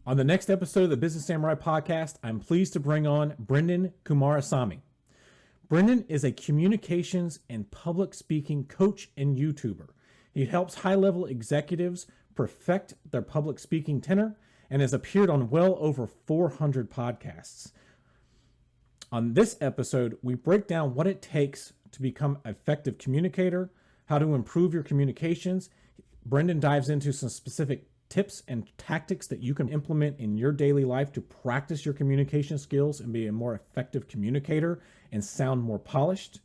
On the next episode of the Business Samurai Podcast, I'm pleased to bring on Brendan Kumarasamy. Brendan is a communications and public speaking coach and YouTuber. He helps high-level executives perfect their public speaking tenor and has appeared on well over 400 podcasts. On this episode, we break down what it takes to become an effective communicator, how to improve your communications. Brendan dives into some specific tips and tactics that you can implement in your daily life to practice your communication skills and be a more effective communicator and sound more polished.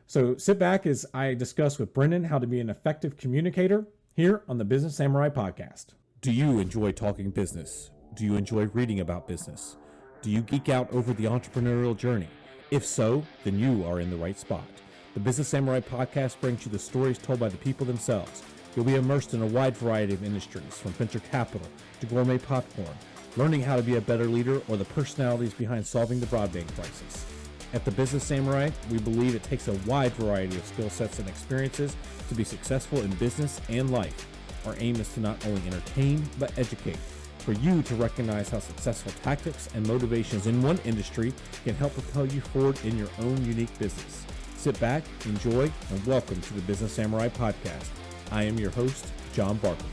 So sit back as I discuss with Brendan how to be an effective communicator here on the Business Samurai Podcast. Do you enjoy talking business? Do you enjoy reading about business? Do you geek out over the entrepreneurial journey? If so, then you are in the right spot. The Business Samurai Podcast brings you the stories told by the people themselves. You'll be immersed in a wide variety of industries, from venture capital to gourmet popcorn, learning how to be a better leader or the personalities behind solving the broadband crisis. At the Business Samurai, we believe it takes a wide variety of skill sets and experiences to be successful in business and life. Our aim is to not only entertain, but educate, for you to recognize how successful tactics and motivations in one industry can help propel you forward in your own unique business. Sit back, enjoy, and welcome to the Business Samurai Podcast. I am your host, John Barkley.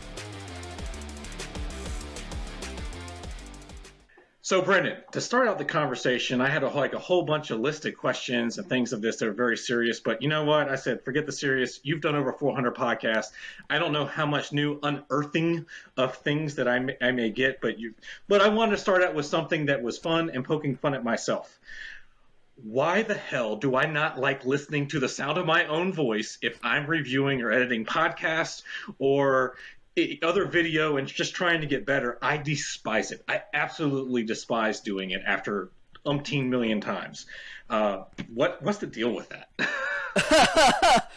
So, Brendan, to start out the conversation, I had a whole bunch of listed questions and things of this that are very serious. But you know what? I said, forget the serious. You've done over 400 podcasts. I don't know how much new unearthing of things that I may get, but I wanted to start out with something that was fun and poking fun at myself. Why the hell do I not like listening to the sound of my own voice if I'm reviewing or editing podcasts or other video and just trying to get better? I despise it. I absolutely despise doing it after umpteen million times. What's the deal with that?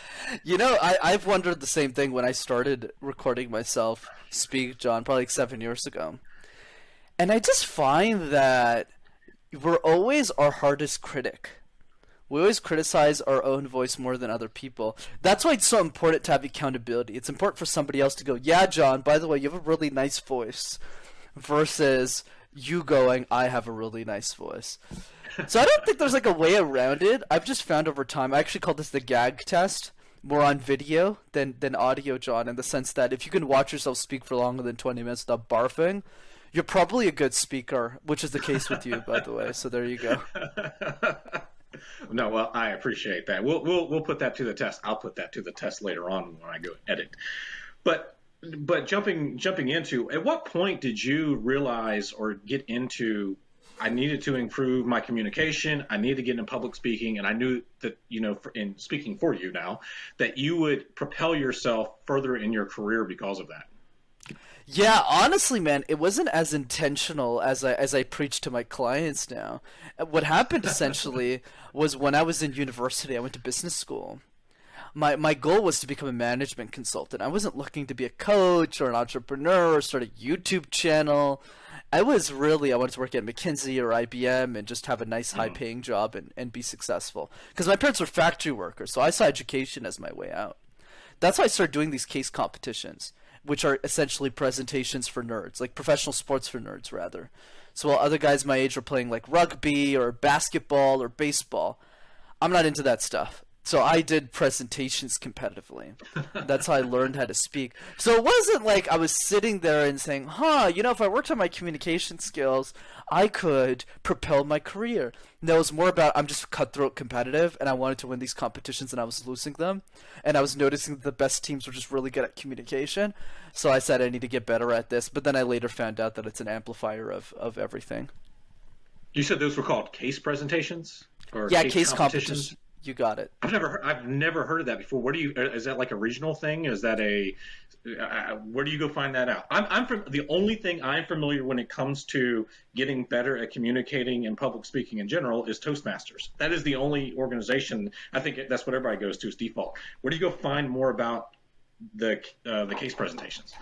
I've wondered the same thing when I started recording myself speak, John, probably like 7 years ago. And I just find that we're always our hardest critic. We always criticize our own voice more than other people. That's why it's so important to have accountability. It's important for somebody else to go, yeah, John, by the way, you have a really nice voice, versus you going, I have a really nice voice. So I don't think there's like a way around it. I've just found over time, I actually call this the gag test, more on video than audio, John, in the sense that if you can watch yourself speak for longer than 20 minutes without barfing, you're probably a good speaker, which is the case with you, by the way. So there you go. No, well, I appreciate that. We'll put that to the test. I'll put that to the test later on when I go edit. But jumping into, at what point did you realize or get into, I needed to improve my communication, I needed to get into public speaking, and I knew that, in speaking for you now, that you would propel yourself further in your career because of that? Yeah, honestly, man, it wasn't as intentional as I preach to my clients now. What happened essentially was when I was in university, I went to business school. My goal was to become a management consultant. I wasn't looking to be a coach or an entrepreneur or start a YouTube channel. I wanted to work at McKinsey or IBM and just have a nice high-paying job and be successful. Because my parents were factory workers, so I saw education as my way out. That's why I started doing these case competitions, which are essentially presentations for nerds, like professional sports for nerds, rather. So while other guys my age are playing like rugby or basketball or baseball, I'm not into that stuff. So I did presentations competitively. That's how I learned how to speak. So it wasn't like I was sitting there and saying, if I worked on my communication skills, I could propel my career. No, it was more about I'm just cutthroat competitive, and I wanted to win these competitions, and I was losing them. And I was noticing that the best teams were just really good at communication. So I said I need to get better at this. But then I later found out that it's an amplifier of everything. You said those were called case presentations? Or yeah, case competitions. You got it. I've never heard of that before. Is that like a regional thing? Is that where do you go find that out? The only thing I'm familiar when it comes to getting better at communicating and public speaking in general is Toastmasters. That is the only organization. I think that's what everybody goes to as default. Where do you go find more about the case presentations?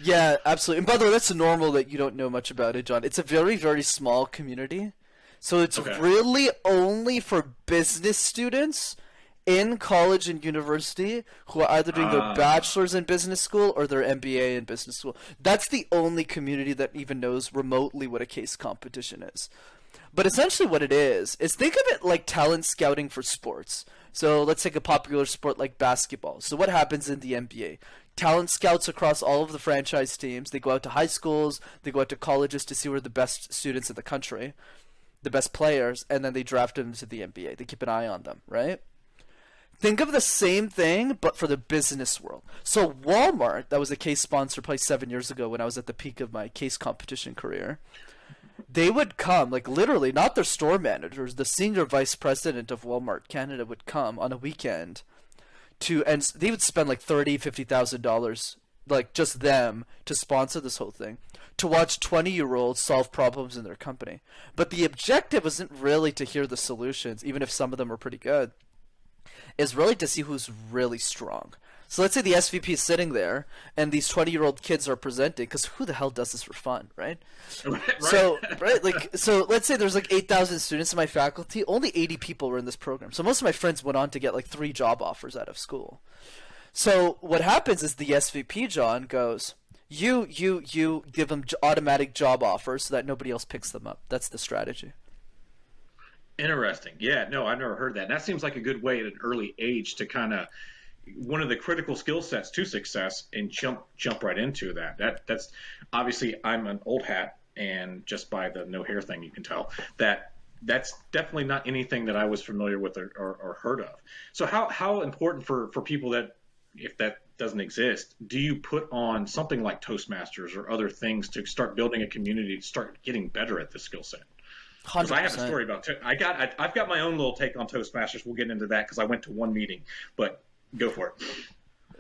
Yeah, absolutely. And by the way, that's normal that you don't know much about it, John. It's a very, very small community. So it's really only for business students in college and university who are either doing their Ah, bachelor's in business school or their MBA in business school. That's the only community that even knows remotely what a case competition is. But essentially what it is think of it like talent scouting for sports. So let's take a popular sport like basketball. So what happens in the NBA? Talent scouts across all of the franchise teams. They go out to high schools, they go out to colleges to see where the best students in the country, the best players, and then they draft them to the NBA. They keep an eye on them, right? Think of the same thing, but for the business world. So Walmart, that was a case sponsor probably 7 years ago when I was at the peak of my case competition career. They would come, like literally, not their store managers, the senior vice president of Walmart Canada would come on a weekend and they would spend like $50,000, like just them, to sponsor this whole thing, to watch 20-year-olds solve problems in their company. But the objective isn't really to hear the solutions, even if some of them are pretty good, is really to see who's really strong. So let's say the SVP is sitting there, and these 20-year-old kids are presenting, because who the hell does this for fun, right? right. So, right, like, so let's say there's like 8,000 students in my faculty. Only 80 people were in this program. So most of my friends went on to get like 3 job offers out of school. So what happens is the SVP, John, goes, you give them automatic job offers so that nobody else picks them up. That's the strategy. Interesting. Yeah, no, I've never heard that. And that seems like a good way at an early age to kind of one of the critical skill sets to success and jump right into that. That's obviously I'm an old hat, and just by the no hair thing you can tell that that's definitely not anything that I was familiar with or heard of. So how important for people that, if that doesn't exist, do you put on something like Toastmasters or other things to start building a community to start getting better at this skill set? Because I have a 100%. story about I've got my own little take on Toastmasters. We'll get into that because I went to one meeting, but go for it.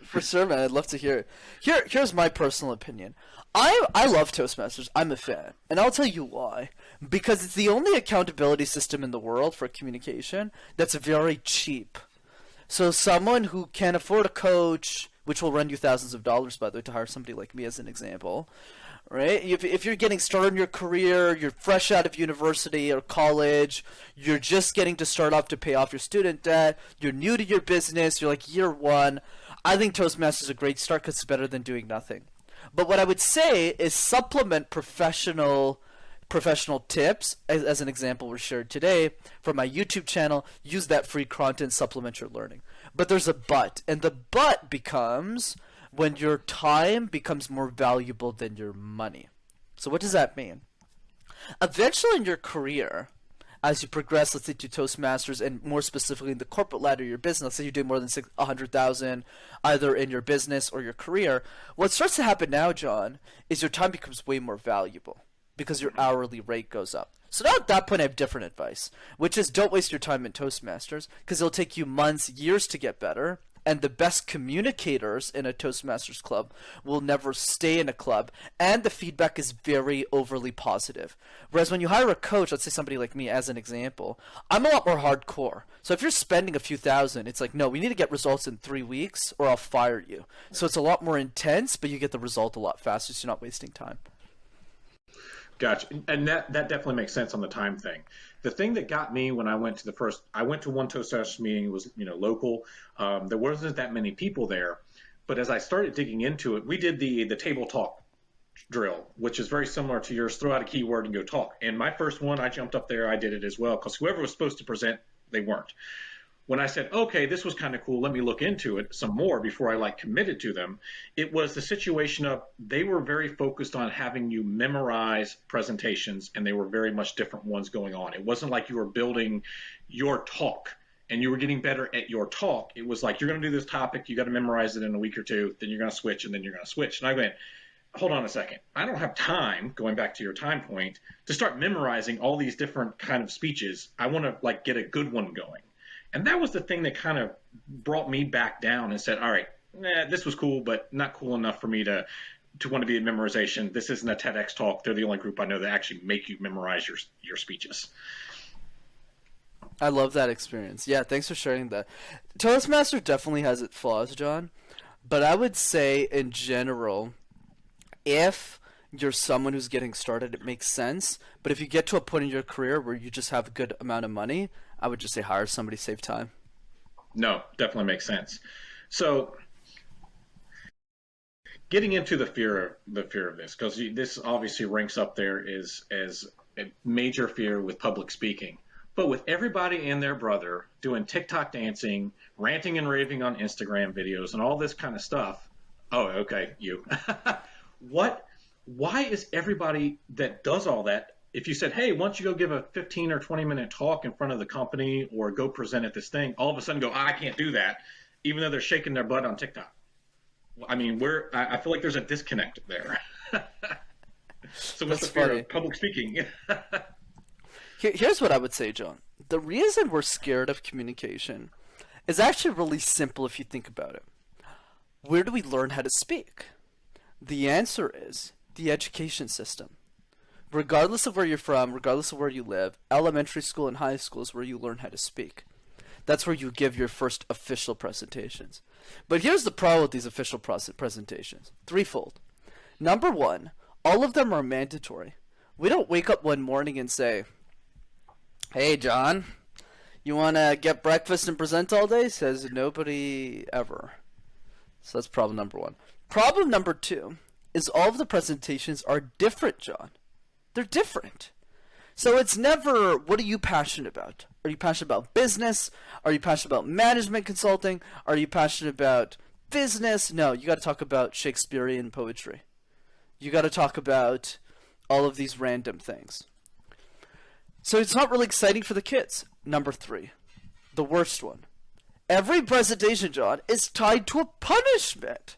For sure, man. I'd love to hear it. Here's my personal opinion. I love Toastmasters. I'm a fan. And I'll tell you why. Because it's the only accountability system in the world for communication that's very cheap. So someone who can afford a coach, which will run you thousands of dollars, by the way, to hire somebody like me as an example, right? If you're getting started in your career, you're fresh out of university or college, you're just getting to start off to pay off your student debt, you're new to your business, you're like year one, I think Toastmasters is a great start because it's better than doing nothing. But what I would say is supplement professional tips, as an example was shared today from my YouTube channel. Use that free content, supplement your learning. But there's a but, and the but becomes when your time becomes more valuable than your money. So what does that mean? Eventually in your career, as you progress, let's say to Toastmasters, and more specifically in the corporate ladder of your business, let's say you do more than 100,000 either in your business or your career, what starts to happen now, John, is your time becomes way more valuable because your hourly rate goes up. So now at that point I have different advice, which is don't waste your time in Toastmasters because it'll take you months, years to get better. And the best communicators in a Toastmasters club will never stay in a club, and the feedback is very overly positive. Whereas when you hire a coach, let's say somebody like me as an example, I'm a lot more hardcore. So if you're spending a few thousand, it's like, no, we need to get results in 3 weeks or I'll fire you. So it's a lot more intense, but you get the result a lot faster, so you're not wasting time. Gotcha. And that definitely makes sense on the time thing. The thing that got me when I went to one Toastmasters meeting, it was, local. There wasn't that many people there, but as I started digging into it, we did the table talk drill, which is very similar to yours. Throw out a keyword and go talk. And my first one, I jumped up there, I did it as well, because whoever was supposed to present, they weren't. When I said, okay, this was kind of cool, let me look into it some more before I committed to them, it was the situation of they were very focused on having you memorize presentations, and they were very much different ones going on. It wasn't like you were building your talk and you were getting better at your talk. It was like, you're going to do this topic, you got to memorize it in a week or two, then you're going to switch, and then you're going to switch. And I went, hold on a second. I don't have time, going back to your time point, to start memorizing all these different kind of speeches. I want to get a good one going. And that was the thing that kind of brought me back down and said, all right, this was cool, but not cool enough for me to want to be in memorization. This isn't a TEDx talk. They're the only group I know that actually make you memorize your speeches. I love that experience. Yeah, thanks for sharing that. Toastmaster definitely has its flaws, John. But I would say in general, if you're someone who's getting started, it makes sense. But if you get to a point in your career where you just have a good amount of money, I would just say hire somebody, save time. No, definitely makes sense. So getting into the fear of this, because this obviously ranks up there as a major fear with public speaking. But with everybody and their brother doing TikTok dancing, ranting and raving on Instagram videos, and all this kind of stuff. Oh, okay, you. what? Why is everybody that does all that? If you said, "Hey, why don't you go give a 15 or 20-minute talk in front of the company, or go present at this thing," all of a sudden go, "I can't do that," even though they're shaking their butt on TikTok. I mean, I feel like there's a disconnect there. So what's That's the fear funny. of public speaking? Here's what I would say, John. The reason we're scared of communication is actually really simple if you think about it. Where do we learn how to speak? The answer is the education system. Regardless of where you're from, regardless of where you live, elementary school and high school is where you learn how to speak. That's where you give your first official presentations. But here's the problem with these official presentations. Threefold. Number one, all of them are mandatory. We don't wake up one morning and say, "Hey, John, you want to get breakfast and present all day?" Says nobody ever. So that's problem number one. Problem number two is all of the presentations are different, John. They're different. So it's never, what are you passionate about? Are you passionate about business? Are you passionate about management consulting? Are you passionate about business? No, you got to talk about Shakespearean poetry. You got to talk about all of these random things. So it's not really exciting for the kids. Number three, the worst one. Every presentation, John, is tied to a punishment.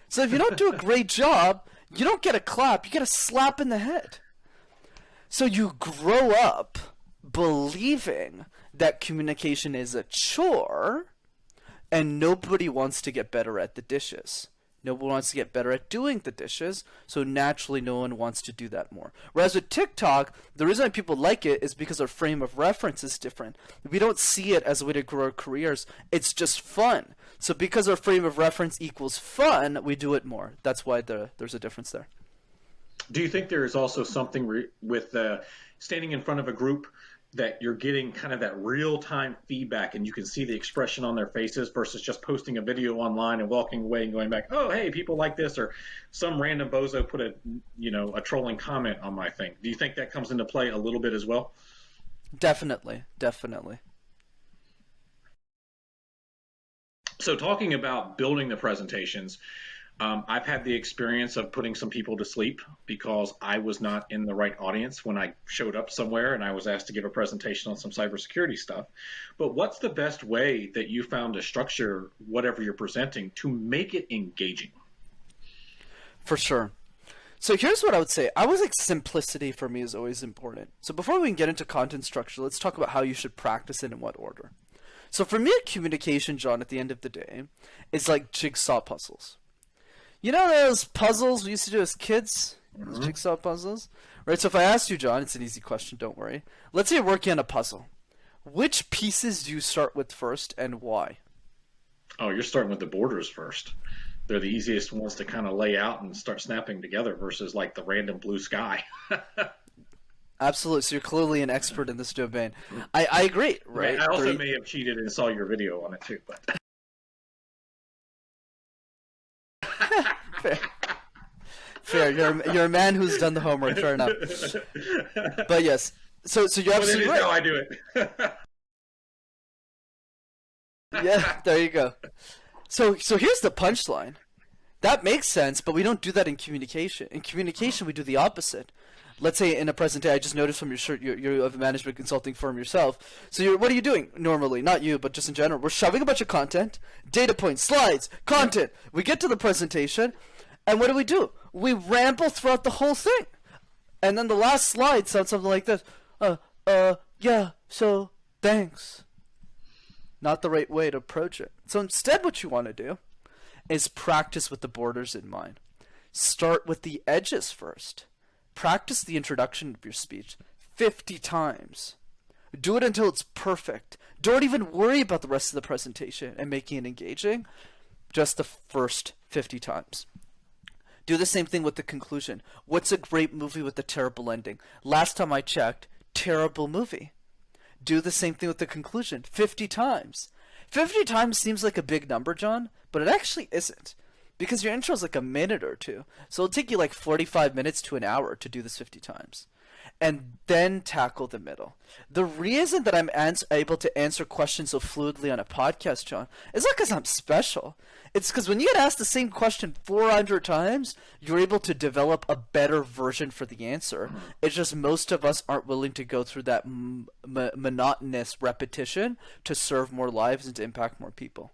So if you don't do a great job, you don't get a clap, you get a slap in the head. So you grow up believing that communication is a chore, and nobody wants to get better at the dishes. Nobody wants to get better at doing the dishes, so naturally no one wants to do that more. Whereas with TikTok, the reason people like it is because our frame of reference is different. We don't see it as a way to grow our careers. It's just fun. So because our frame of reference equals fun, we do it more. That's why there's a difference there. Do you think there is also something with standing in front of a group that you're getting kind of that real-time feedback and you can see the expression on their faces versus just posting a video online and walking away and going back, "Oh, hey, people like this," or some random bozo put a trolling comment on my thing? Do you think that comes into play a little bit as well? Definitely, definitely. So talking about building the presentations, I've had the experience of putting some people to sleep because I was not in the right audience when I showed up somewhere and I was asked to give a presentation on some cybersecurity stuff. But what's the best way that you found to structure whatever you're presenting to make it engaging? For sure. So here's what I would say. I was like, simplicity for me is always important. So before we can get into content structure, let's talk about how you should practice it in what order. So for me, communication, John, at the end of the day, is like jigsaw puzzles. You know those puzzles we used to do as kids? Those jigsaw puzzles? Right, so if I asked you, John, it's an easy question, don't worry. Let's say you're working on a puzzle. Which pieces do you start with first and why? Oh, you're starting with the borders first. They're the easiest ones to kind of lay out and start snapping together versus like the random blue sky. Absolutely. So you're clearly an expert in this domain. I agree, right? I also may have cheated and saw your video on it too, but Fair. Fair. You're a man who's done the homework. Fair enough. But yes. So you're absolutely right. How I do it. Yeah, there you go. So here's the punchline. That makes sense, but we don't do that in communication. In communication, we do the opposite. Let's say in a presentation, I just noticed from your shirt, you're of a management consulting firm yourself. So what are you doing normally? Not you, but just in general. We're shoving a bunch of content, data points, slides, content. We get to the presentation, and what do? We ramble throughout the whole thing. And then the last slide sounds something like this. Yeah, so thanks. Not the right way to approach it. So instead what you want to do is practice with the borders in mind. Start with the edges first. Practice the introduction of your speech 50 times. Do it until it's perfect. Don't even worry about the rest of the presentation and making it engaging. Just the first 50 times. Do the same thing with the conclusion. What's a great movie with a terrible ending? Last time I checked, terrible movie. Do the same thing with the conclusion 50 times. 50 times seems like a big number, John, but it actually isn't. Because your intro is like a minute or two. So it'll take you like 45 minutes to an hour to do this 50 times. And then tackle the middle. The reason that I'm able to answer questions so fluidly on a podcast, John, is not because I'm special. It's because when you get asked the same question 400 times, you're able to develop a better version for the answer. It's just most of us aren't willing to go through that monotonous repetition to serve more lives and to impact more people.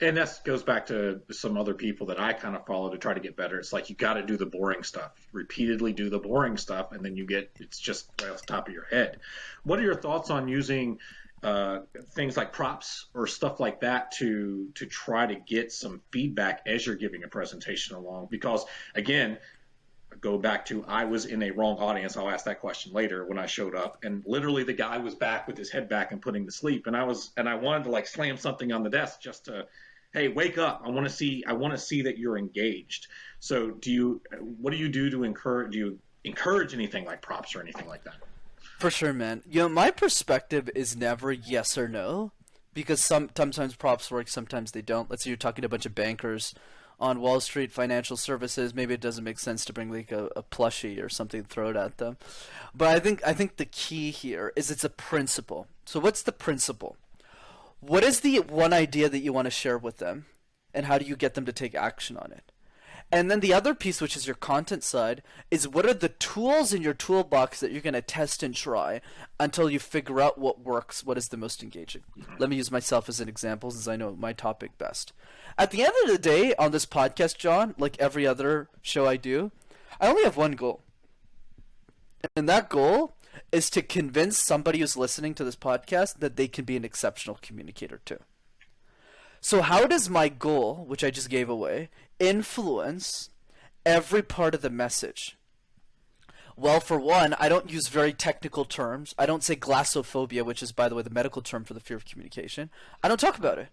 And that goes back to some other people that I kind of follow to try to get better. It's like you got to do the boring stuff, repeatedly do the boring stuff, and then it's just right off the top of your head. What are your thoughts on using things like props or stuff like that to try to get some feedback as you're giving a presentation along? Because again, go back to I was in a wrong audience. I'll ask that question later when I showed up, and literally the guy was back with his head back and putting to sleep, and I wanted to like slam something on the desk just to, hey, wake up. I want to see that you're engaged. So what do you do to encourage anything like props or anything like that? For sure, man. My perspective is never yes or no, because sometimes props work, sometimes they don't. Let's say you're talking to a bunch of bankers on Wall Street, financial services. Maybe it doesn't make sense to bring like a plushie or something, throw it at them. But I think the key here is it's a principle. So what's the principle? What is the one idea that you want to share with them, and how do you get them to take action on it? And then the other piece, which is your content side, is what are the tools in your toolbox that you're going to test and try until you figure out what works, what is the most engaging. Let me use myself as an example since I know my topic best. At the end of the day, on this podcast, John, like every other show I do, I only have one goal. And that goal is to convince somebody who's listening to this podcast that they can be an exceptional communicator too. So how does my goal, which I just gave away, influence every part of the message? Well, for one, I don't use very technical terms. I don't say glossophobia, which is, by the way, the medical term for the fear of communication. I don't talk about it.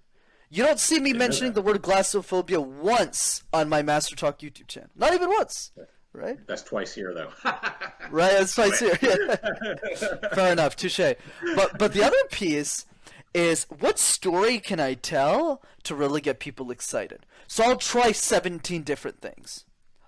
You don't see me mentioning the word glossophobia once on my Master Talk YouTube channel. Not even once. Right? That's twice here, though. Right, that's twice here. Fair enough, touche. But the other piece is, what story can I tell to really get people excited? So I'll try 17 different things.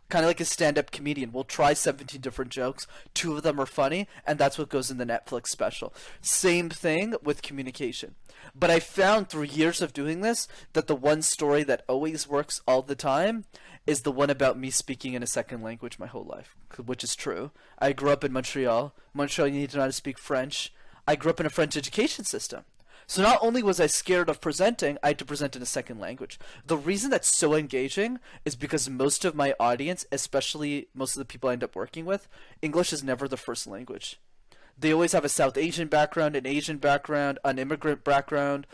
Kind of like a stand-up comedian. We'll try 17 different jokes. 2 of them are funny, and that's what goes in the Netflix special. Same thing with communication. But I found through years of doing this that the one story that always works all the time is the one about me speaking in a second language my whole life, which is true. I grew up in Montreal. Montreal, you need to know how to speak French. I grew up in a French education system. So not only was I scared of presenting, I had to present in a second language. The reason that's so engaging is because most of my audience, especially most of the people I end up working with, English is never the first language. They always have a South Asian background, an Asian background, an immigrant background.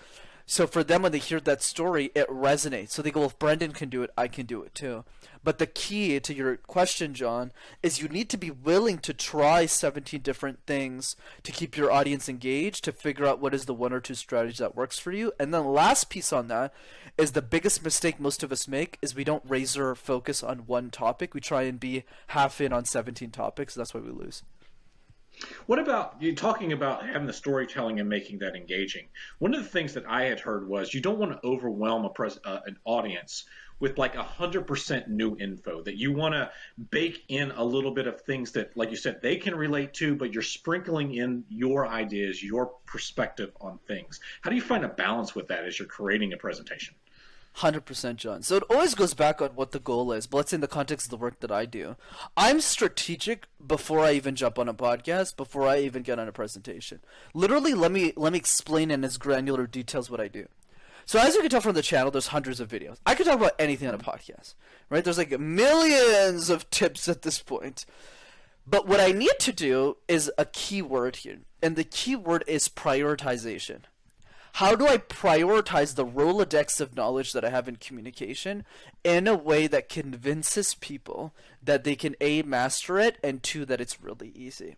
So for them, when they hear that story, it resonates. So they go, well, if Brendan can do it, I can do it too. But the key to your question, John, is you need to be willing to try 17 different things to keep your audience engaged, to figure out what is the 1 or 2 strategies that works for you. And then the last piece on that is the biggest mistake most of us make is we don't razor focus on one topic. We try and be half in on 17 topics. That's why we lose. What about you talking about having the storytelling and making that engaging? One of the things that I had heard was you don't want to overwhelm an audience with like 100% new info, that you want to bake in a little bit of things that, like you said, they can relate to, but you're sprinkling in your ideas, your perspective on things. How do you find a balance with that as you're creating a presentation? 100%, John. So it always goes back on what the goal is, but let's say in the context of the work that I do. I'm strategic before I even jump on a podcast, before I even get on a presentation. Literally, let me explain in as granular details what I do. So as you can tell from the channel, there's hundreds of videos. I could talk about anything on a podcast, right? There's like millions of tips at this point. But what I need to do is a key word here, and the key word is prioritization. How do I prioritize the Rolodex of knowledge that I have in communication in a way that convinces people that they can A, master it, and 2, that it's really easy?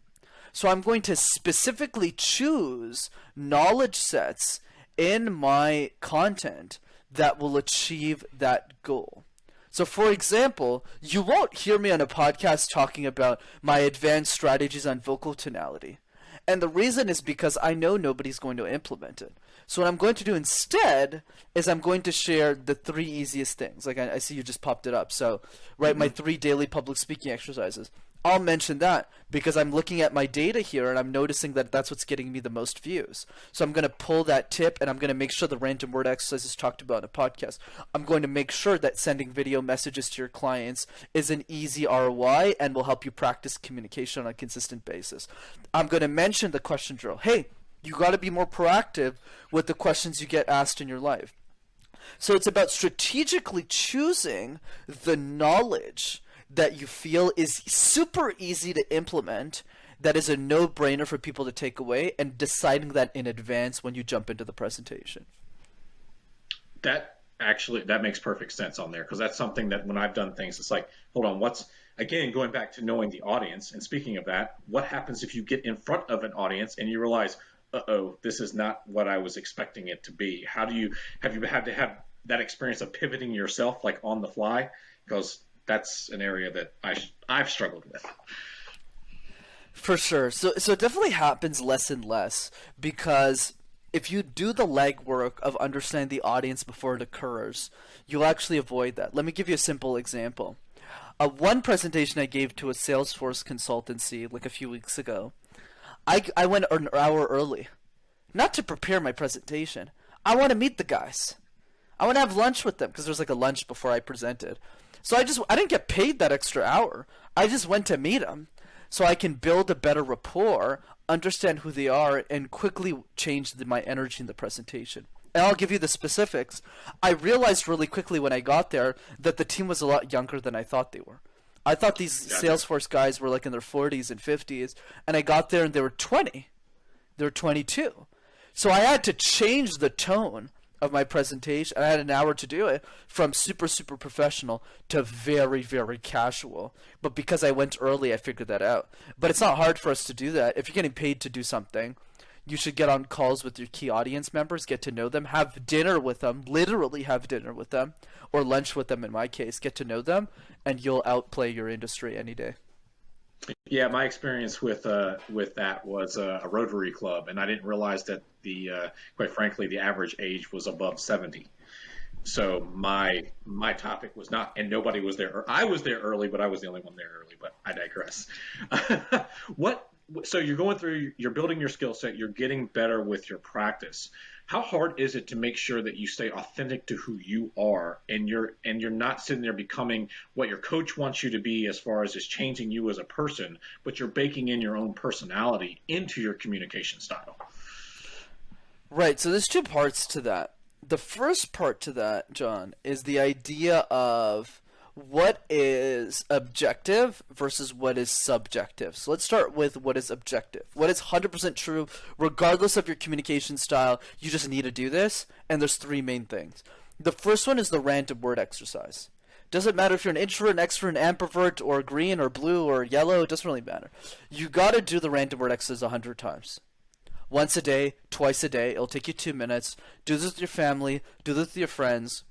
So I'm going to specifically choose knowledge sets in my content that will achieve that goal. So for example, you won't hear me on a podcast talking about my advanced strategies on vocal tonality. And the reason is because I know nobody's going to implement it. So what I'm going to do instead is I'm going to share the 3 easiest things. Like I see you just popped it up. So, right, my 3 daily public speaking exercises. I'll mention that because I'm looking at my data here and I'm noticing that that's what's getting me the most views. So I'm going to pull that tip and I'm going to make sure the random word exercises talked about in a podcast. I'm going to make sure that sending video messages to your clients is an easy ROI and will help you practice communication on a consistent basis. I'm going to mention the question drill. Hey, you got to be more proactive with the questions you get asked in your life. So it's about strategically choosing the knowledge that you feel is super easy to implement, that is a no-brainer for people to take away, and deciding that in advance when you jump into the presentation. That makes perfect sense on there, because that's something that when I've done things, it's like, hold on, again, going back to knowing the audience, and speaking of that, what happens if you get in front of an audience and you realize, uh-oh, this is not what I was expecting it to be? Have you had to have that experience of pivoting yourself, like on the fly? Because that's an area that I've struggled with. For sure. So it definitely happens less and less, because if you do the legwork of understanding the audience before it occurs, you'll actually avoid that. Let me give you a simple example. One presentation I gave to a Salesforce consultancy like a few weeks ago, I went an hour early, not to prepare my presentation. I want to meet the guys. I want to have lunch with them because there's like a lunch before I presented. So I didn't get paid that extra hour. I just went to meet them so I can build a better rapport, understand who they are, and quickly change my energy in the presentation. And I'll give you the specifics. I realized really quickly when I got there that the team was a lot younger than I thought they were. I thought these Salesforce guys were like in their 40s and 50s, and I got there and they were 20. They were 22. So I had to change the tone of my presentation. I had an hour to do it, from super, super professional to very, very casual. But because I went early, I figured that out. But it's not hard for us to do that. If you're getting paid to do something, you should get on calls with your key audience members, get to know them, have dinner with them, literally have dinner with them, or lunch with them in my case, get to know them, and you'll outplay your industry any day. Yeah, my experience with that was a Rotary Club, and I didn't realize that quite frankly, the average age was above 70. So my topic was not, and nobody was there. I was there early, but I was the only one there early. But I digress. So you're going through, you're building your skill set, you're getting better with your practice. How hard is it to make sure that you stay authentic to who you are, and you're not sitting there becoming what your coach wants you to be as far as is changing you as a person, but you're baking in your own personality into your communication style? Right. So there's 2 parts to that. The first part to that, John, is the idea of what is objective versus what is subjective. So let's start with what is objective. What is 100% true, regardless of your communication style, you just need to do this, and there's 3 main things. The first one is the random word exercise. Doesn't matter if you're an introvert, an extrovert, an ambivert, or green, or blue, or yellow, it doesn't really matter. You got to do the random word exercise 100 times. Once a day, twice a day, it'll take you 2 minutes. Do this with your family, do this with your friends,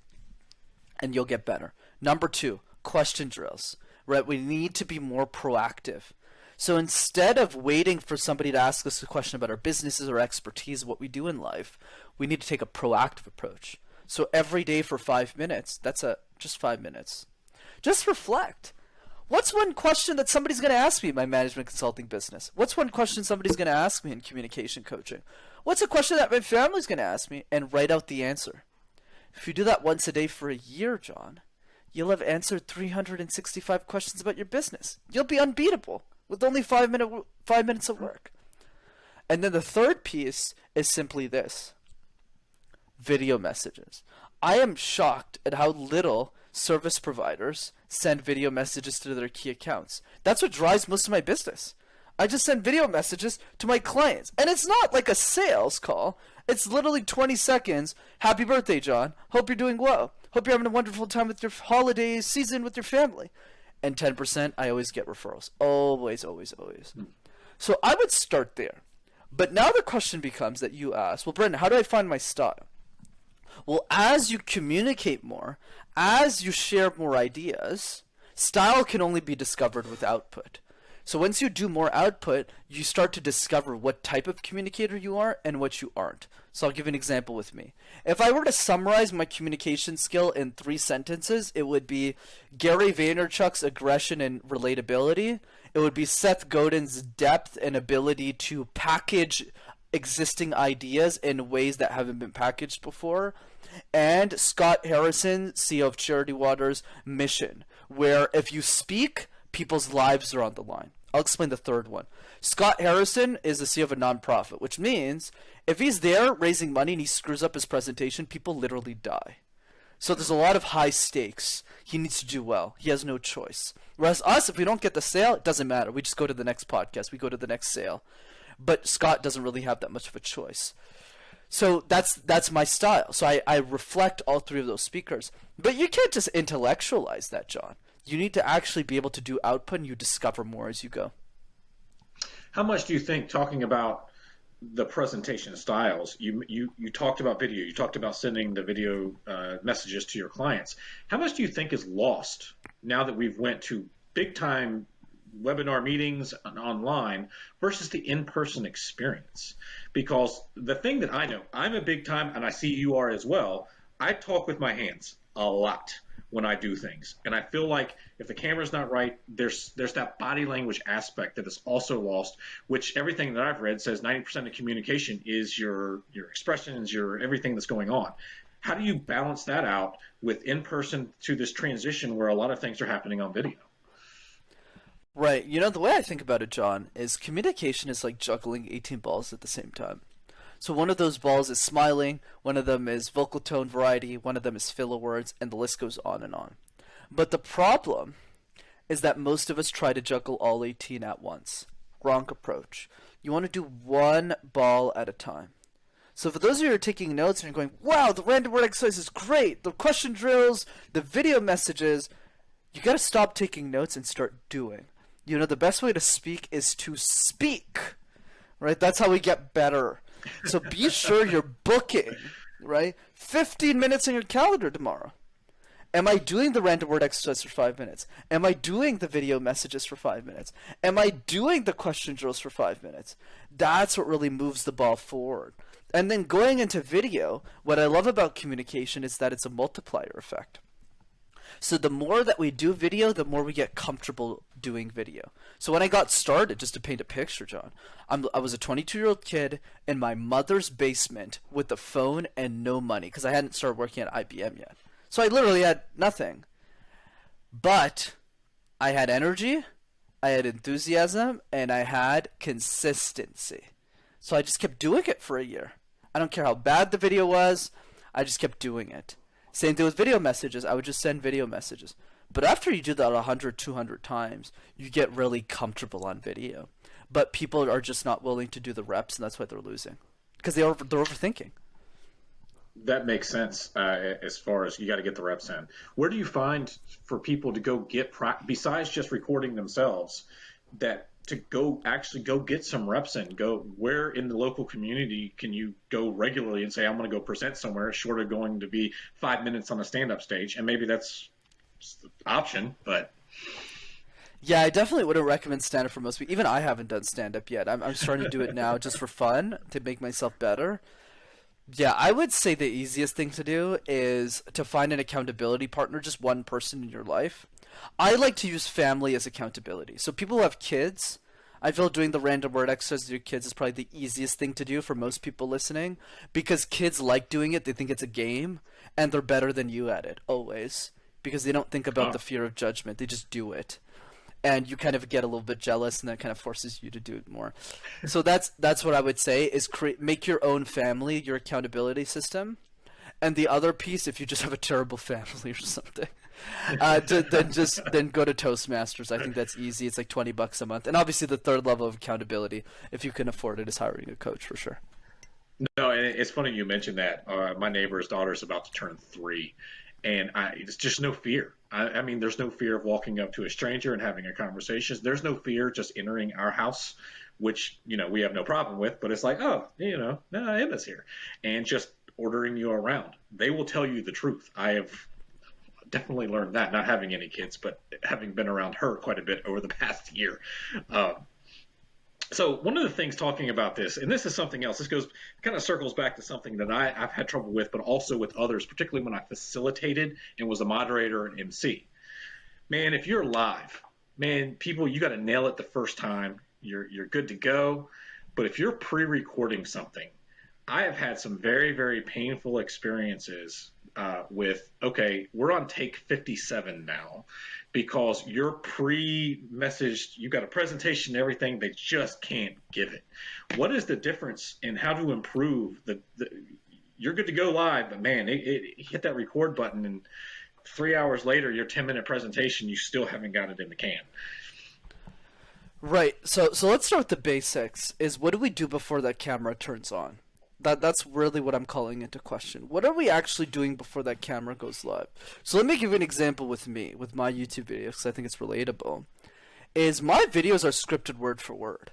and you'll get better. Number 2, question drills, right? We need to be more proactive. So instead of waiting for somebody to ask us a question about our businesses or expertise, what we do in life, we need to take a proactive approach. So every day for 5 minutes, just 5 minutes. Just reflect. What's one question that somebody's going to ask me in my management consulting business? What's one question somebody's going to ask me in communication coaching? What's a question that my family's going to ask me? And write out the answer. If you do that once a day for a year, John, you'll have answered 365 questions about your business. You'll be unbeatable with only 5 minutes of work. And then the third piece is simply this: video messages. I am shocked at how little service providers send video messages to their key accounts. That's what drives most of my business. I just send video messages to my clients. And it's not like a sales call. It's literally 20 seconds. Happy birthday, John. Hope you're doing well. Hope you're having a wonderful time with your holiday season with your family. And 10%, I always get referrals. Always, always, always. So I would start there. But now the question becomes that you ask, well, Brendan, how do I find my style? Well, as you communicate more, as you share more ideas, style can only be discovered with output. So once you do more output, you start to discover what type of communicator you are and what you aren't. So I'll give an example with me. If I were to summarize my communication skill in 3 sentences, it would be Gary Vaynerchuk's aggression and relatability. It would be Seth Godin's depth and ability to package existing ideas in ways that haven't been packaged before. And Scott Harrison, CEO of Charity Water's mission, where if you speak, people's lives are on the line. I'll explain the third one. Scott Harrison is the CEO of a nonprofit, which means if he's there raising money and he screws up his presentation, people literally die. So there's a lot of high stakes. He needs to do well. He has no choice. Whereas us, if we don't get the sale, it doesn't matter. We just go to the next podcast. We go to the next sale. But Scott doesn't really have that much of a choice. So that's my style. So I reflect all 3 of those speakers. But you can't just intellectualize that, John. You need to actually be able to do output, and you discover more as you go. How much do you think, talking about the presentation styles, you talked about video, you talked about sending the video messages to your clients. How much do you think is lost now that we've went to big time webinar meetings and online versus the in-person experience? Because the thing that I know, I'm a big time, and I see you are as well, I talk with my hands a lot when I do things. And I feel like if the camera's not right, there's that body language aspect that is also lost, which everything that I've read says 90% of communication is your expressions, your everything that's going on. How do you balance that out with in-person to this transition where a lot of things are happening on video? Right. You know, the way I think about it, John, is communication is like juggling 18 balls at the same time. So one of those balls is smiling, one of them is vocal tone variety, one of them is filler words, and the list goes on and on. But the problem is that most of us try to juggle all 18 at once. Wrong approach. You want to do one ball at a time. So for those of you who are taking notes and you're going, wow, the random word exercise is great, the question drills, the video messages, you got to stop taking notes and start doing. You know, the best way to speak is to speak, right? That's how we get better. So be sure you're booking, right? 15 minutes in your calendar tomorrow. Am I doing the random word exercise for 5 minutes? Am I doing the video messages for 5 minutes? Am I doing the question drills for 5 minutes? That's what really moves the ball forward. And then going into video, what I love about communication is that it's a multiplier effect. So the more that we do video, the more we get comfortable doing video. So when I got started, just to paint a picture, John, I was a 22-year-old kid in my mother's basement with a phone and no money because I hadn't started working at IBM yet. So I literally had nothing. But I had energy, I had enthusiasm, and I had consistency. So I just kept doing it for a year. I don't care how bad the video was, I just kept doing it. Same thing with video messages. I would just send video messages. But after you do that 100, 200 times, you get really comfortable on video. But people are just not willing to do the reps, and that's why they're losing. Because they're overthinking. That makes sense as far as you got to get the reps in. Where do you find for people to go get, besides just recording themselves, that to go get some reps in? Where in the local community can you go regularly and say, I'm going to go present somewhere, short of going to be 5 minutes on a stand-up stage? And maybe that's just the option, but... Yeah, I definitely wouldn't recommend stand-up for most people. Even I haven't done stand-up yet. I'm starting to do it now just for fun, to make myself better. Yeah, I would say the easiest thing to do is to find an accountability partner, just one person in your life. I like to use family as accountability. So people who have kids, I feel doing the random word exercise with your kids is probably the easiest thing to do for most people listening, because kids like doing it. They think it's a game, and they're better than you at it, always, because they don't think about the fear of judgment. They just do it. And you kind of get a little bit jealous, and that kind of forces you to do it more. So that's what I would say is make your own family your accountability system. And the other piece, if you just have a terrible family or something, then go to Toastmasters. I think that's easy. It's like $20 a month. And obviously the third level of accountability, if you can afford it, is hiring a coach for sure. No, and it's funny you mentioned that. My neighbor's daughter's about to turn 3. And it's just no fear. I mean, there's no fear of walking up to a stranger and having a conversation. There's no fear just entering our house, which, we have no problem with. But it's like, no, Emma's here. And just ordering you around. They will tell you the truth. I have definitely learned that, not having any kids, but having been around her quite a bit over the past year. Um, so one of the things talking about this, and this is something else, this goes kind of circles back to something that I've had trouble with, but also with others, particularly when I facilitated and was a moderator and MC. Man, if you're live, man, people, you got to nail it the first time. You're good to go. But if you're pre-recording something, I have had some very, very painful experiences with, okay, we're on take 57 now because you're pre-messaged, you got a presentation and everything, they just can't give it. What is the difference in how to improve you're good to go live, but man, it hit that record button and 3 hours later, your 10-minute presentation, you still haven't got it in the can. Right. So let's start with the basics. Is what do we do before that camera turns on? That's really what I'm calling into question. What are we actually doing before that camera goes live? So let me give you an example with me, with my YouTube videos, because I think it's relatable. Is my videos are scripted word for word.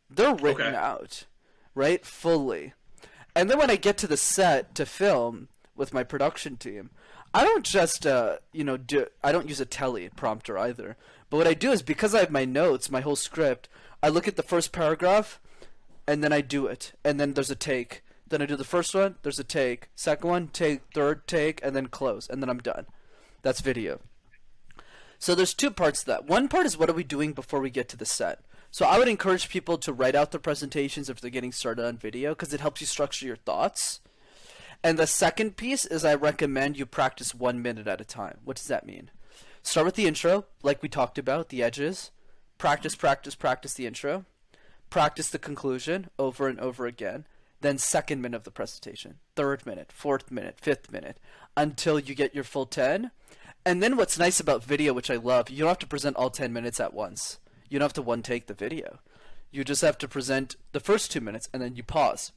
They're written out, right? Fully. And then when I get to the set to film with my production team, I don't just, I don't use a teleprompter either. But what I do is, because I have my notes, my whole script, I look at the first paragraph, and then I do it. And then there's a take. Then I do the first one, there's a take. Second one, take, third take, and then close. And then I'm done. That's video. So there's two parts to that. One part is what are we doing before we get to the set. So I would encourage people to write out their presentations if they're getting started on video, because it helps you structure your thoughts. And the second piece is I recommend you practice 1 minute at a time. What does that mean? Start with the intro, like we talked about, the edges. Practice the intro. Practice the conclusion over and over again. Then second minute of the presentation, third minute, fourth minute, fifth minute, until you get your full 10. And then what's nice about video, which I love, you don't have to present all 10 minutes at once. You don't have to one take the video. You just have to present the first 2 minutes, and then you pause.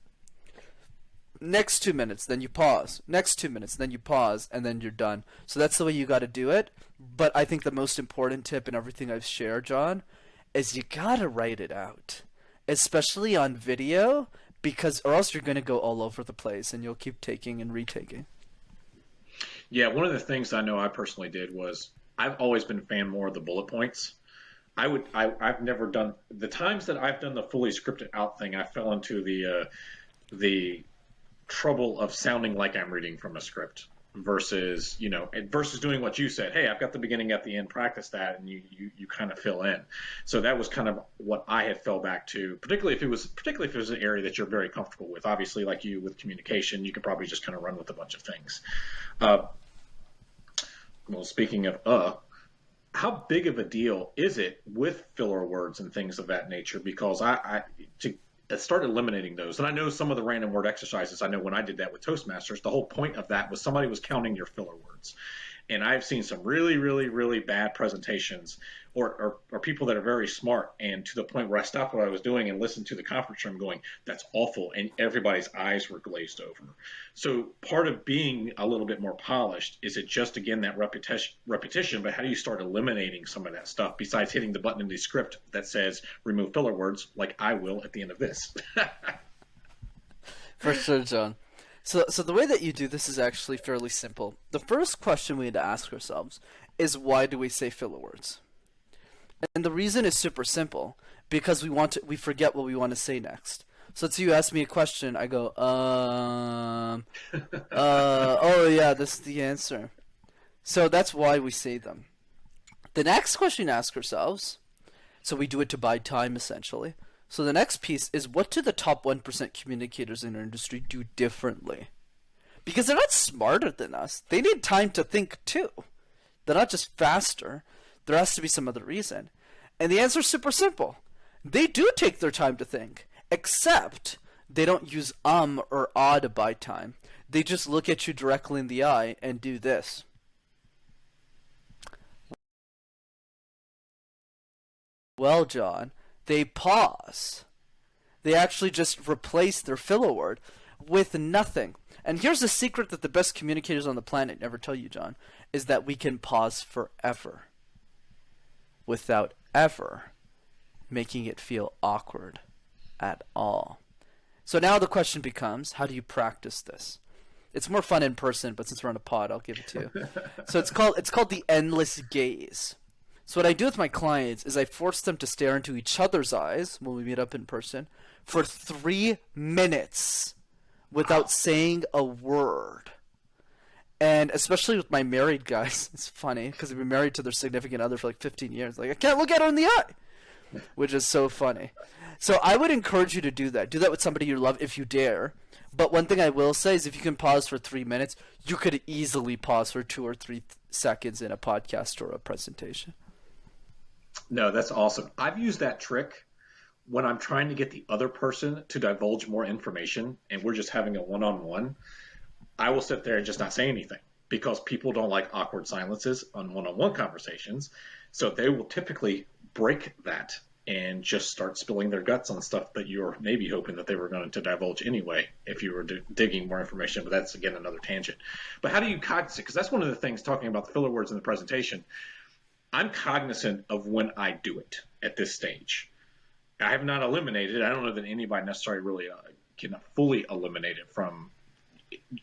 Next 2 minutes, then you pause. Next 2 minutes, then you pause, and then you're done. So that's the way you got to do it. But I think the most important tip in everything I've shared, John, is you got to write it out, especially on video, because or else you're going to go all over the place and you'll keep taking and retaking. Yeah, one of the things I know I personally did was I've always been a fan more of the bullet points. I've never done the times that I've done the fully scripted out thing. I fell into the trouble of sounding like I'm reading from a script versus doing what you said. Hey, I've got the beginning at the end, practice that, and you kind of fill in. So that was kind of what I had fell back to, particularly if it was an area that you're very comfortable with. Obviously, like you with communication, you could probably just kind of run with a bunch of things. Well, speaking of how big of a deal is it with filler words and things of that nature? Because I started eliminating those. And I know some of the random word exercises, I know when I did that with Toastmasters, the whole point of that was somebody was counting your filler words. And I've seen some really, really, really bad presentations or people that are very smart, and to the point where I stopped what I was doing and listened to the conference room going, that's awful. And everybody's eyes were glazed over. So part of being a little bit more polished, is it just, again, that repetition, but how do you start eliminating some of that stuff besides hitting the button in the script that says remove filler words, like I will at the end of this? For sure, John. So the way that you do this is actually fairly simple. The first question we need to ask ourselves is, why do we say filler words? And the reason is super simple, because we forget what we want to say next. So let's say you ask me a question, I go, oh yeah, this is the answer. So that's why we say them. The next question to ask ourselves, so we do it to buy time essentially. So the next piece is, what do the top 1% communicators in our industry do differently? Because they're not smarter than us. They need time to think too. They're not just faster. There has to be some other reason. And the answer is super simple. They do take their time to think, except they don't use or to buy time. They just look at you directly in the eye and do this. Well, John, they pause. They actually just replace their filler word with nothing. And here's the secret that the best communicators on the planet never tell you, John, is that we can pause forever without ever making it feel awkward at all. So now the question becomes, how do you practice this? It's more fun in person, but since we're on a pod, I'll give it to you. So it's called the endless gaze. So what I do with my clients is I force them to stare into each other's eyes when we meet up in person for 3 minutes without saying a word. And especially with my married guys, it's funny because they've been married to their significant other for like 15 years. Like, I can't look at her in the eye, which is so funny. So I would encourage you to do that. Do that with somebody you love if you dare. But one thing I will say is if you can pause for 3 minutes, you could easily pause for 2 or 3 seconds in a podcast or a presentation. No, that's awesome. I've used that trick when I'm trying to get the other person to divulge more information and we're just having a one-on-one. I will sit there and just not say anything because people don't like awkward silences on one-on-one conversations. So they will typically break that and just start spilling their guts on stuff that you're maybe hoping that they were going to divulge anyway if you were digging more information. But that's, again, another tangent. But how do you cognizant? Because that's one of the things talking about the filler words in the presentation. I'm cognizant of when I do it at this stage. I have not eliminated. I don't know that anybody necessarily really can fully eliminate it from,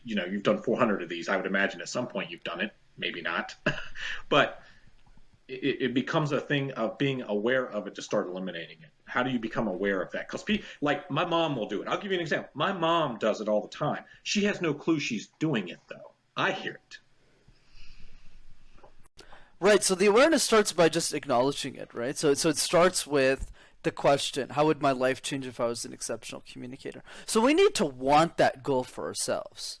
you've done 400 of these. I would imagine at some point you've done it, maybe not. But it becomes a thing of being aware of it to start eliminating it. How do you become aware of that? Because like my mom will do it. I'll give you an example. My mom does it all the time. She has no clue she's doing it, though. I hear it. Right, so the awareness starts by just acknowledging it, right? So it starts with the question, how would my life change if I was an exceptional communicator? So we need to want that goal for ourselves.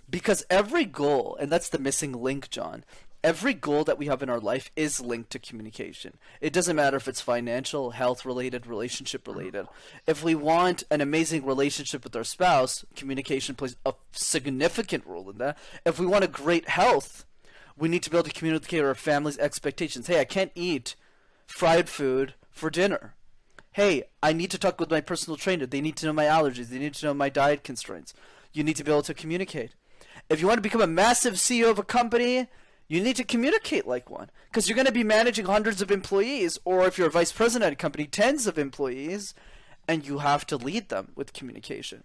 Because every goal, and that's the missing link, John, every goal that we have in our life is linked to communication. It doesn't matter if it's financial, health-related, relationship-related. If we want an amazing relationship with our spouse, communication plays a significant role in that. If we want a great health, we need to be able to communicate our family's expectations. Hey, I can't eat fried food for dinner. Hey, I need to talk with my personal trainer. They need to know my allergies. They need to know my diet constraints. You need to be able to communicate. If you want to become a massive CEO of a company, you need to communicate like one. Because you're going to be managing hundreds of employees, or if you're a vice president at a company, tens of employees, and you have to lead them with communication.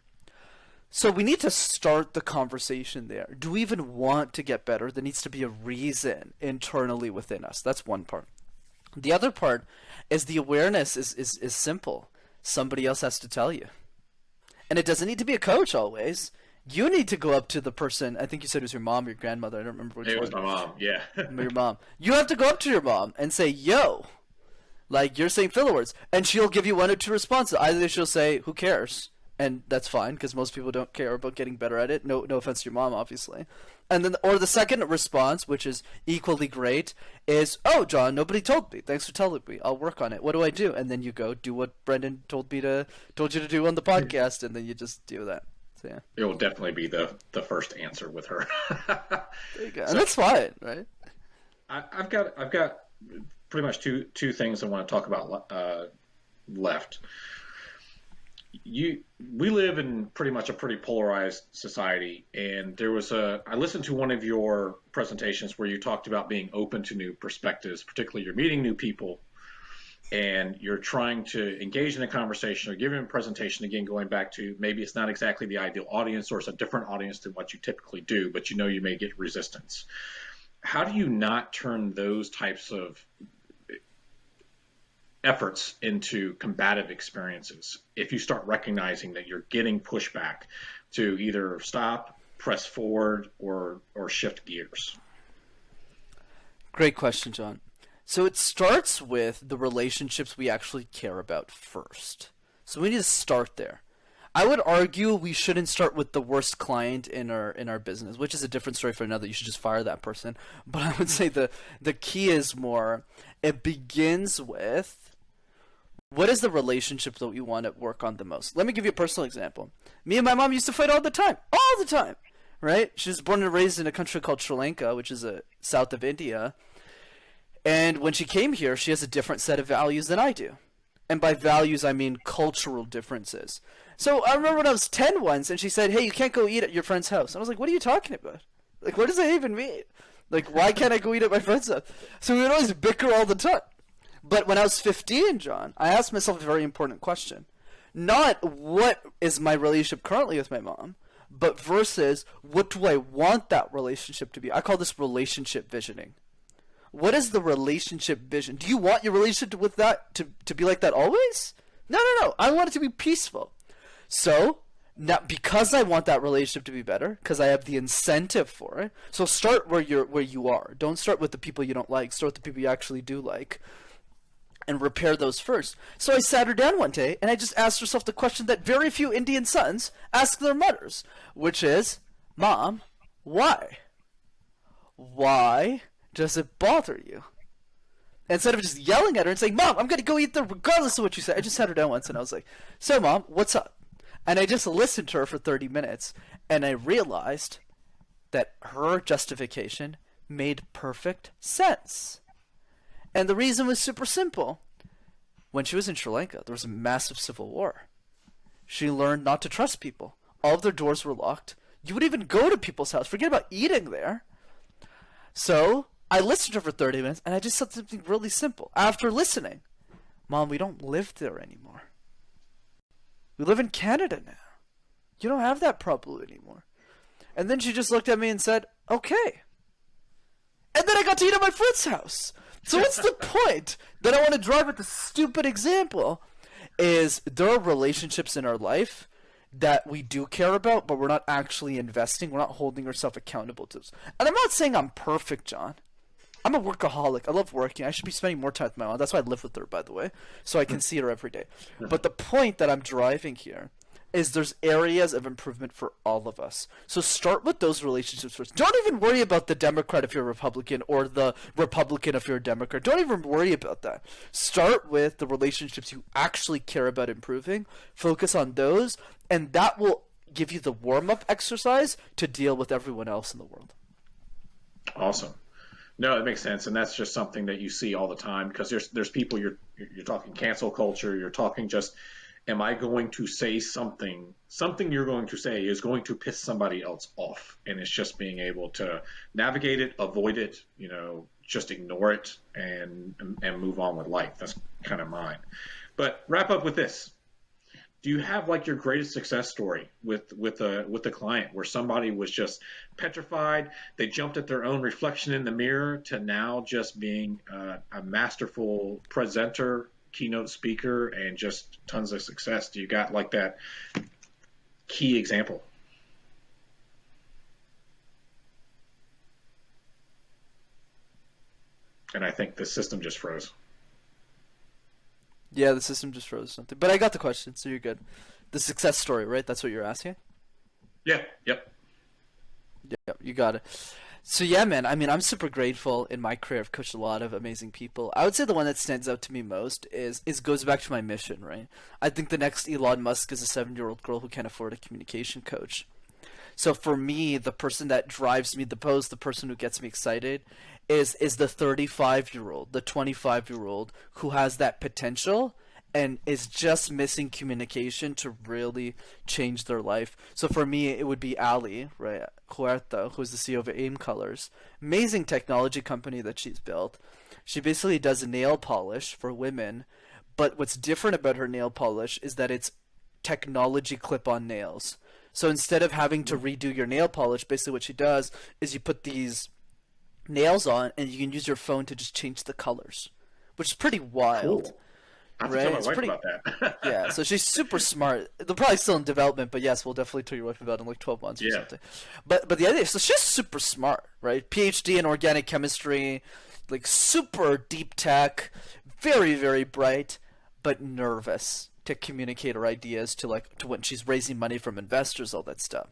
So we need to start the conversation there. Do we even want to get better? There needs to be a reason internally within us. That's one part. The other part is the awareness is simple. Somebody else has to tell you. And it doesn't need to be a coach always. You need to go up to the person. I think you said it was your mom or your grandmother. I don't remember which one. It was my mom, yeah. Your mom. You have to go up to your mom and say, yo, like you're saying filler words. And she'll give you 1 or 2 responses. Either she'll say, who cares? And that's fine because most people don't care about getting better at it. No offense to your mom, obviously. And then, or the second response, which is equally great, is, "Oh, John, nobody told me. Thanks for telling me. I'll work on it. What do I do?" And then you go do what Brendan told you to do on the podcast, and then you just do that. So yeah, it will definitely be the first answer with her. There you go, and that's fine, right? I've got pretty much two things I want to talk about left. We live in pretty much a pretty polarized society, and I listened to one of your presentations where you talked about being open to new perspectives, particularly you're meeting new people and you're trying to engage in a conversation or giving a presentation, again, going back to maybe it's not exactly the ideal audience or it's a different audience than what you typically do, but you may get resistance. How do you not turn those types of efforts into combative experiences if you start recognizing that you're getting pushback to either stop, press forward, or shift gears? Great question, John. So it starts with the relationships we actually care about first. So we need to start there. I would argue we shouldn't start with the worst client in our business, which is a different story for another. You should just fire that person. But I would say the key is more, it begins with, what is the relationship that we want to work on the most? Let me give you a personal example. Me and my mom used to fight all the time, right? She was born and raised in a country called Sri Lanka, which is south of India. And when she came here, she has a different set of values than I do. And by values, I mean cultural differences. So I remember when I was 10 once, and she said, "Hey, you can't go eat at your friend's house." And I was like, "What are you talking about? Like, what does that even mean? Like, why can't I go eat at my friend's house?" So we would always bicker all the time. But when I was 15, John, I asked myself a very important question. Not what is my relationship currently with my mom, but versus what do I want that relationship to be? I call this relationship visioning. What is the relationship vision? Do you want your relationship with that to be like that always? No. I want it to be peaceful. So now, because I want that relationship to be better, because I have the incentive for it. So start where you are. Don't start with the people you don't like. Start with the people you actually do like, and repair those first. So I sat her down one day and I just asked herself the question that very few Indian sons ask their mothers, which is, Mom, why? Why does it bother you? Instead of just yelling at her and saying, Mom, I'm going to go eat there regardless of what you say. I just sat her down once and I was like, so Mom, what's up? And I just listened to her for 30 minutes and I realized that her justification made perfect sense. And the reason was super simple. When she was in Sri Lanka, there was a massive civil war. She learned not to trust people. All of their doors were locked. You wouldn't even go to people's house. Forget about eating there. So I listened to her for 30 minutes, and I just said something really simple. After listening, Mom, we don't live there anymore. We live in Canada now. You don't have that problem anymore. And then she just looked at me and said, okay. And then I got to eat at my friend's house. So what's the point that I want to drive at this stupid example is there are relationships in our life that we do care about, but we're not actually investing. We're not holding ourselves accountable to this. And I'm not saying I'm perfect, John. I'm a workaholic. I love working. I should be spending more time with my mom. That's why I live with her, by the way, so I can see her every day. But the point that I'm driving here is there's areas of improvement for all of us. So start with those relationships first. Don't even worry about the Democrat if you're a Republican or the Republican if you're a Democrat. Don't even worry about that. Start with the relationships you actually care about improving. Focus on those, and that will give you the warm-up exercise to deal with everyone else in the world. Awesome. No, it makes sense, and that's just something that you see all the time because there's people you're talking cancel culture, you're talking just am I going to say something you're going to say is going to piss somebody else off, and it's just being able to navigate it, avoid it, just ignore it and move on with life. That's kind of mine. But wrap up with this. Do you have like your greatest success story with a client where somebody was just petrified, they jumped at their own reflection in the mirror to now just being a masterful presenter, keynote speaker, and just tons of success? Do you got like that key example? And I think the system just froze. Yeah, the system just froze something. But I got the question, so you're good. The success story, right? That's what you're asking? Yeah, yep. Yeah, you got it. So yeah, man, I mean, I'm super grateful in my career. I've coached a lot of amazing people. I would say the one that stands out to me most is goes back to my mission, right? I think the next Elon Musk is a 7-year-old girl who can't afford a communication coach. So for me, the person that drives me the most, the person who gets me excited is the 35-year-old, the 25-year-old who has that potential and is just missing communication to really change their life. So for me, it would be Ali, right? Huerta, who's the CEO of AIM Colors. Amazing technology company that she's built. She basically does nail polish for women, but what's different about her nail polish is that it's technology clip-on nails. So instead of having to redo your nail polish, basically what she does is you put these nails on and you can use your phone to just change the colors, which is pretty wild. Cool. I have to tell my wife about that. Yeah, so she's super smart. They're probably still in development, but yes, we'll definitely tell your wife about it in like 12 months or something. But the idea is, so she's super smart, right? PhD in organic chemistry, like super deep tech, very, very bright, but nervous to communicate her ideas to when she's raising money from investors, all that stuff.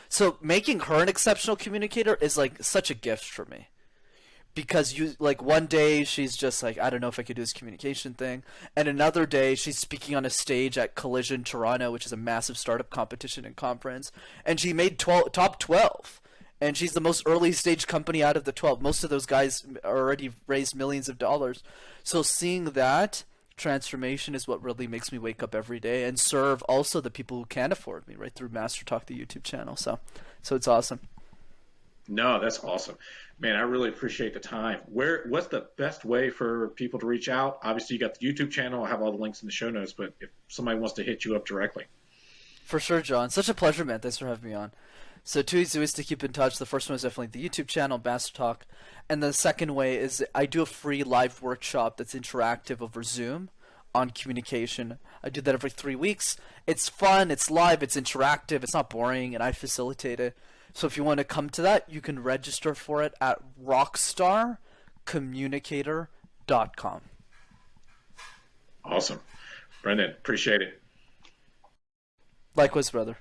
So making her an exceptional communicator is like such a gift for me. Because one day she's just like, I don't know if I could do this communication thing, and another day she's speaking on a stage at Collision Toronto, which is a massive startup competition and conference, and she made top 12, and she's the most early stage company out of the 12. Most of those guys already raised millions of dollars. So seeing that transformation is what really makes me wake up every day and serve also the people who can't afford me, right, through Master Talk, the YouTube channel. So it's awesome. No, that's awesome. Man, I really appreciate the time. What's the best way for people to reach out? Obviously, you got the YouTube channel. I have all the links in the show notes, but if somebody wants to hit you up directly. For sure, John. Such a pleasure, man. Thanks for having me on. So two easy ways to keep in touch. The first one is definitely the YouTube channel, Master Talk. And the second way is I do a free live workshop that's interactive over Zoom on communication. I do that every 3 weeks. It's fun, it's live, it's interactive, it's not boring, and I facilitate it. So if you want to come to that, you can register for it at rockstarcommunicator.com. Awesome. Brendan, appreciate it. Likewise, brother.